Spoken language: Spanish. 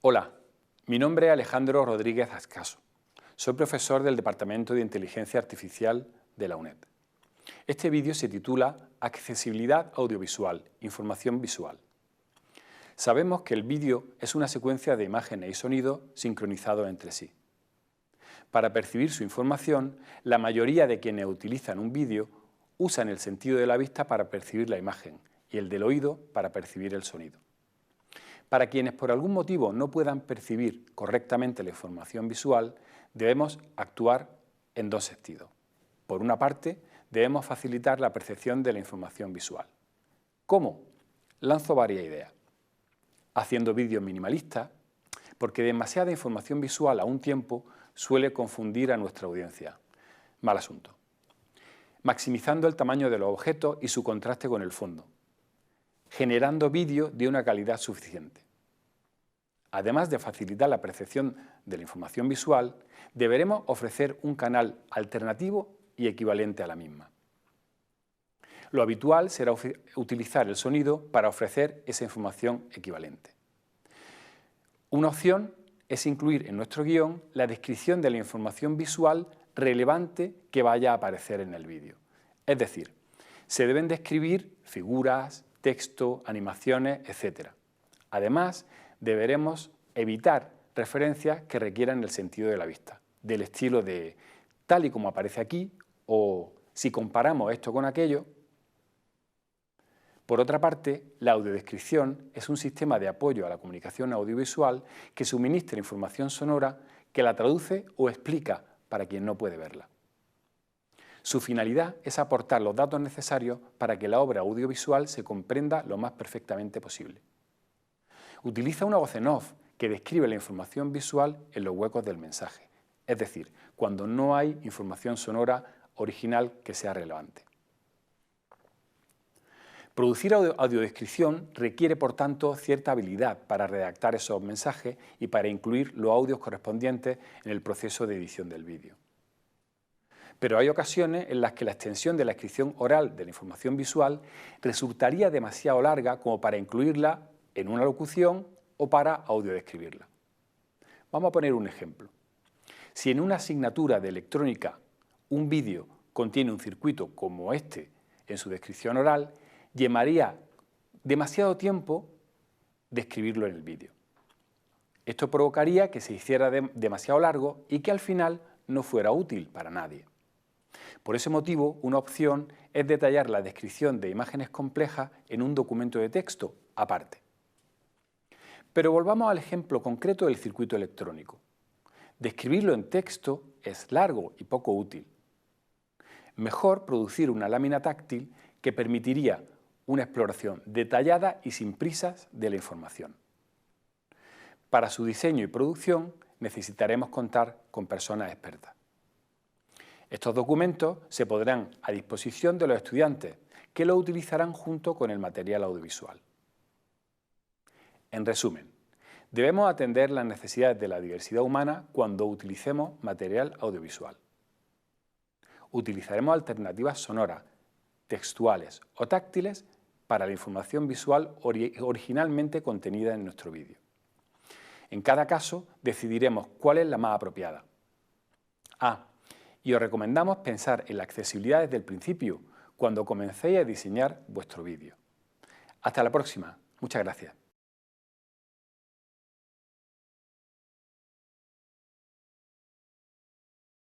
Hola, mi nombre es Alejandro Rodríguez Ascaso. Soy profesor del Departamento de Inteligencia Artificial de la UNED. Este vídeo se titula Accesibilidad audiovisual, información visual. Sabemos que el vídeo es una secuencia de imágenes y sonidos sincronizados entre sí. Para percibir su información, la mayoría de quienes utilizan un vídeo usan el sentido de la vista para percibir la imagen y el del oído para percibir el sonido. Para quienes por algún motivo no puedan percibir correctamente la información visual, debemos actuar en dos sentidos. Por una parte, debemos facilitar la percepción de la información visual. ¿Cómo? Lanzo varias ideas. Haciendo vídeos minimalistas, porque demasiada información visual a un tiempo suele confundir a nuestra audiencia. Mal asunto. Maximizando el tamaño de los objetos y su contraste con el fondo. Generando vídeos de una calidad suficiente. Además de facilitar la percepción de la información visual, deberemos ofrecer un canal alternativo y equivalente a la misma. Lo habitual será utilizar el sonido para ofrecer esa información equivalente. Una opción es incluir en nuestro guión la descripción de la información visual relevante que vaya a aparecer en el vídeo. Es decir, se deben describir figuras, texto, animaciones, etc. Además, deberemos evitar referencias que requieran el sentido de la vista, del estilo de tal y como aparece aquí o si comparamos esto con aquello. Por otra parte, la audiodescripción es un sistema de apoyo a la comunicación audiovisual que suministra información sonora que la traduce o explica para quien no puede verla. Su finalidad es aportar los datos necesarios para que la obra audiovisual se comprenda lo más perfectamente posible. Utiliza una voz en off que describe la información visual en los huecos del mensaje, es decir, cuando no hay información sonora original que sea relevante. Producir audiodescripción requiere, por tanto, cierta habilidad para redactar esos mensajes y para incluir los audios correspondientes en el proceso de edición del vídeo. Pero hay ocasiones en las que la extensión de la descripción oral de la información visual resultaría demasiado larga como para incluirla en una locución o para audiodescribirla. Vamos a poner un ejemplo. Si en una asignatura de electrónica un vídeo contiene un circuito como este en su descripción oral, llevaría demasiado tiempo describirlo en el vídeo. Esto provocaría que se hiciera demasiado largo y que al final no fuera útil para nadie. Por ese motivo, una opción es detallar la descripción de imágenes complejas en un documento de texto aparte. Pero volvamos al ejemplo concreto del circuito electrónico. Describirlo en texto es largo y poco útil. Mejor producir una lámina táctil que permitiría una exploración detallada y sin prisas de la información. Para su diseño y producción necesitaremos contar con personas expertas. Estos documentos se pondrán a disposición de los estudiantes, que los utilizarán junto con el material audiovisual. En resumen, debemos atender las necesidades de la diversidad humana cuando utilicemos material audiovisual. Utilizaremos alternativas sonoras, textuales o táctiles para la información visual originalmente contenida en nuestro vídeo. En cada caso, decidiremos cuál es la más apropiada. Y os recomendamos pensar en la accesibilidad desde el principio, cuando comencéis a diseñar vuestro vídeo. Hasta la próxima. Muchas gracias.